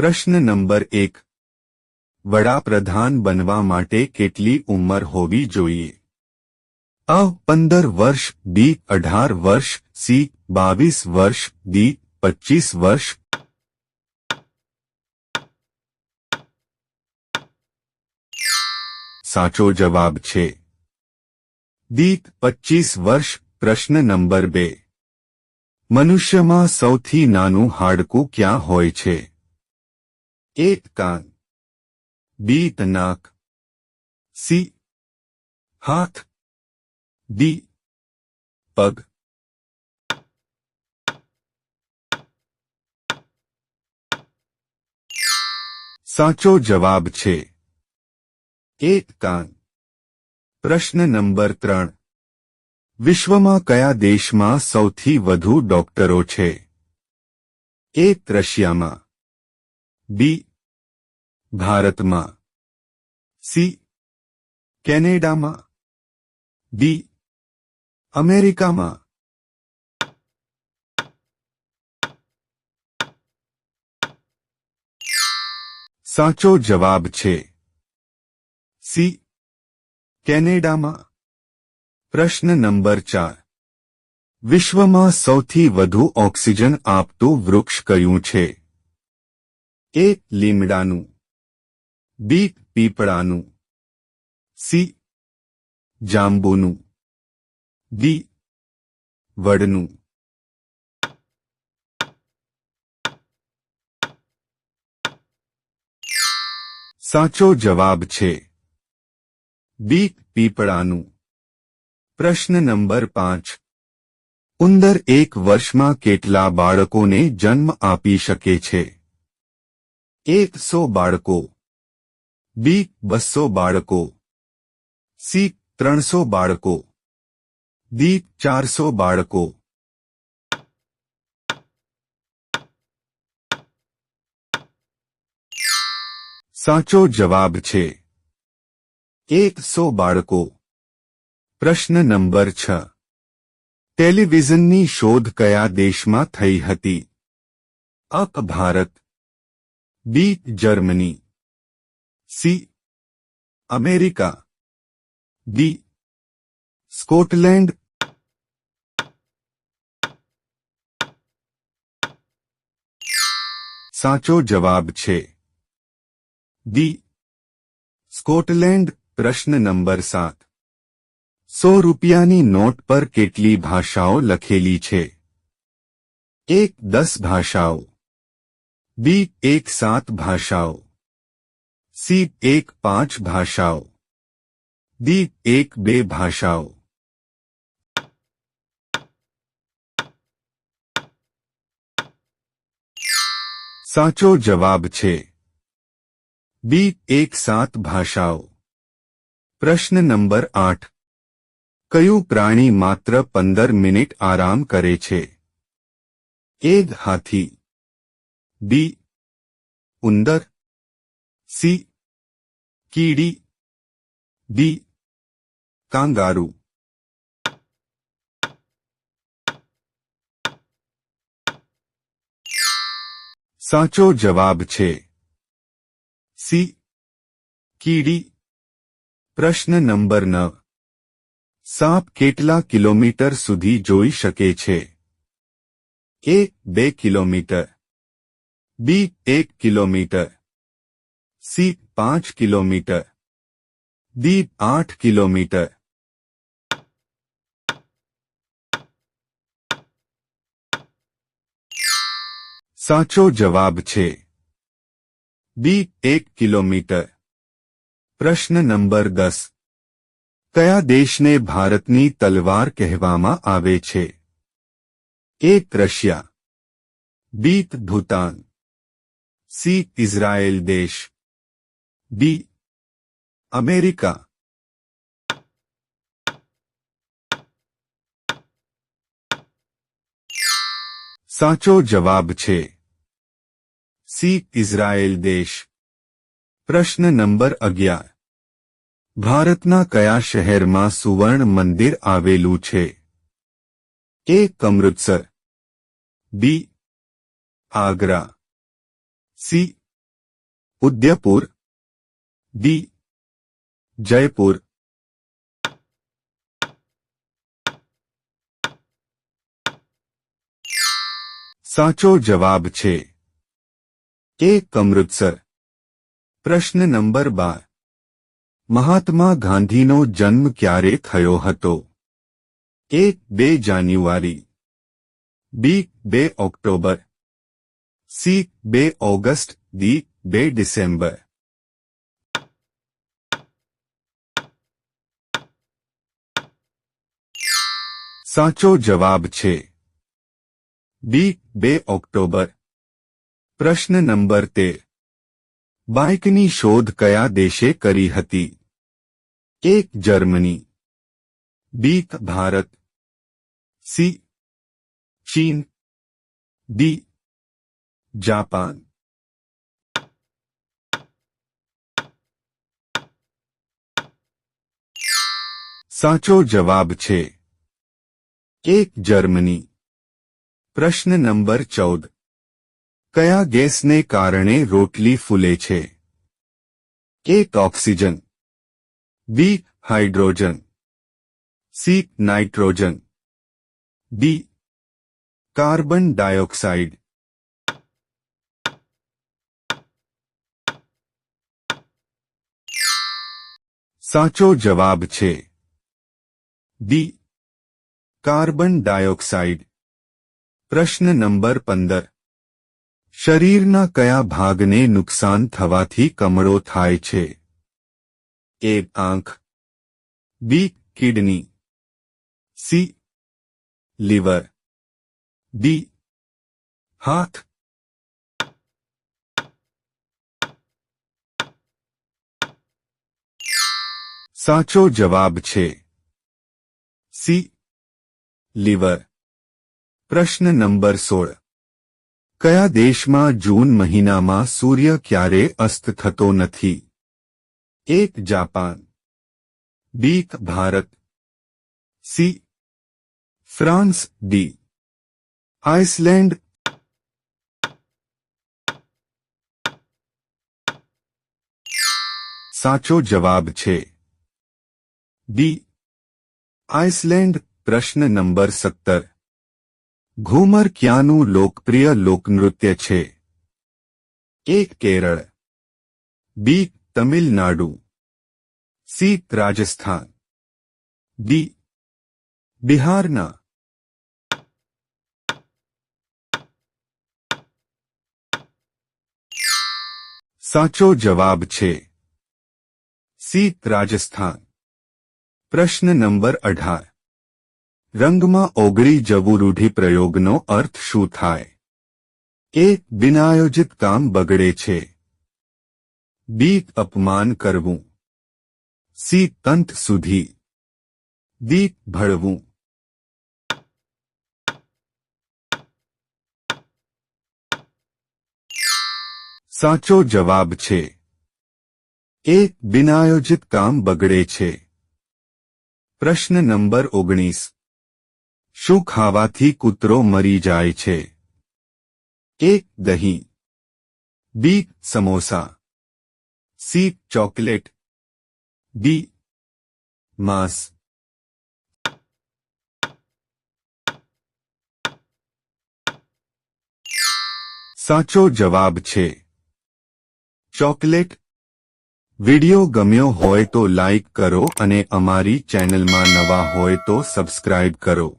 પ્રશ્ન નંબર 1. વડાપ્રધાન બનવા માટે કેટલી ઉંમર હોવી જોઈએ? અ. 15 વર્ષ, બી. 18 વર્ષ, સી. 22 વર્ષ, ડી. 25 વર્ષ. સાચો જવાબ છે ડી. 25 વર્ષ. પ્રશ્ન નંબર 2. મનુષ્યમાં સૌથી નાનું હાડકું ક્યાં હોય છે? એ. કાન, બી. નાક, સી. હાથ, ડી. પગ. સાચો જવાબ છે એ. કાન. પ્રશ્ન નંબર 3. વિશ્વમાં કયા દેશમાં સૌથી વધુ ડોક્ટરો છે? એ. રશિયામાં, બી. ભારતમાં, સી. કેનેડામાં, ડી. અમેરિકામાં. સાચો જવાબ છે સી. કેનેડામાં. પ્રશ્ન નંબર 4. વિશ્વમાં સૌથી વધુ ઓક્સિજન આપતું વૃક્ષ કયું છે? એ. લીમડાનું, બી. પીપળાનું, સી. જાંબુનું, ડી. વડનું. સાચો જવાબ છે બી. પીપળાનું. પ્રશ્ન નંબર 5. ઉંદર એક વર્ષમાં કેટલા બાળકોને જન્મ આપી શકે છે? એ. 100 બાળકો, બી. 200 બાળકો, સી. 300 બાળકો, ડી. 400 બાળકો. સાચો જવાબ છે 100 બાળકો. પ્રશ્ન નંબર 6. ટેલિવિઝનની શોધ કયા દેશમાં થઈ હતી? A. Bharat, B. Germany, C. America, D. Scotland. સાચો જવાબ છે ડી. સ્કોટલેન્ડ. પ્રશ્ન નંબર 7. 100 રૂપિયાની નોટ પર કેટલી ભાષાઓ લખેલી છે? એ. 10 ભાષાઓ, બી. 7 ભાષાઓ, સી. 5 ભાષાઓ, ડી. 2 ભાષાઓ. સાચો જવાબ છે બી. 7 ભાષાઓ. પ્રશ્ન નંબર 8. કયું પ્રાણી માત્ર 15 મિનિટ આરામ કરે છે? એ. હાથી, બી. ઉંદર, સી. કીડી, ડી. કાંગારૂ. સાચો જવાબ છે સી. કીડી. પ્રશ્ન નંબર 9. સાપ કેટલા કિલોમીટર સુધી જોઈ શકે છે? એ. 2 કિલોમીટર, બી. 1 kilometre, C. 5 kilometre, D. 8 kilometre. સાચો જવાબ છે બી. 1 કિલોમીટર. પ્રશ્ન નંબર 10. કયા દેશને ભારતની તલવાર કહેવામાં આવે છે? એ. રશિયા, બી. ભૂતાન, સી. ઇઝરાયેલ દેશ, ડી. અમેરિકા. સાચો જવાબ છે સી. ઇઝરાયેલ દેશ. પ્રશ્ન નંબર 11. ભારતના કયા શહેરમાં સુવર્ણ મંદિર આવેલું છે? એ. અમૃતસર, બી. આગ્રા, સી. ઉદયપુર, ડી જયપુર. સાચો જવાબ છે એ અમૃતસર. પ્રશ્ન નંબર 12. મહાત્મા ગાંધીનો જન્મ ક્યારે થયો હતો? એ 2 જાન્યુઆરી, બી 2 October, C 2 August, D 2 December. સાચો જવાબ છે બી 2 ઓક્ટોબર. પ્રશ્ન નંબર 13. બાઇકની શોધ કયા દેશે કરી હતી? એ જર્મની, બી ભારત, સી ચીન, ડી જાપાન. સાચો જવાબ છે એ જર્મની. પ્રશ્ન નંબર 14. કયા ગેસને કારણે રોટલી ફૂલે છે? A oxygen, B hydrogen, C nitrogen, D carbon dioxide. સાચો જવાબ છે ડી કાર્બન ડાયોક્સાઇડ. પ્રશ્ન નંબર 15. શરીરના કયા ભાગને નુકસાન થવાથી કમળો થાય છે? એ આંખ, B kidney, C liver, D હાથ. સાચો જવાબ છે સી લીવર. પ્રશ્ન નંબર 16. કયા દેશમાં જૂન મહિનામાં સૂર્ય ક્યારે અસ્ત થતો નથી? A Japan, B Bharat, C France, D Iceland. સાચો જવાબ છે ડી આઇસલેન્ડ. પ્રશ્ન નંબર 17. ઘુમર ક્યાંનું લોકપ્રિય લોકનૃત્ય છે? A Kerala, B Tamil Nadu, C Rajasthan, D બિહારના. સાચો જવાબ છે સી રાજસ્થાન. પ્રશ્ન નંબર 18. રંગમાં ઓગળી જવું રૂઢિપ્રયોગનો અર્થ શું થાય? એ બિનાયોજિત કામ બગડે છે, બી અપમાન કરવું, સી અંત સુધી, ડી ભળવું. સાચો જવાબ છે એ બિનાયોજિત કામ બગડે છે. પ્રશ્ન નંબર 19. શું ખાવાથી કૂતરો મરી જાય છે? એ દહીં, બી સમોસા, સી ચોકલેટ, ડી માંસ. સાચો જવાબ છે ચોકલેટ. વિડિયો ગમ્યો હોય તો લાઇક કરો અને અમારી ચેનલમાં નવા હોય તો સબસ્ક્રાઇબ કરો.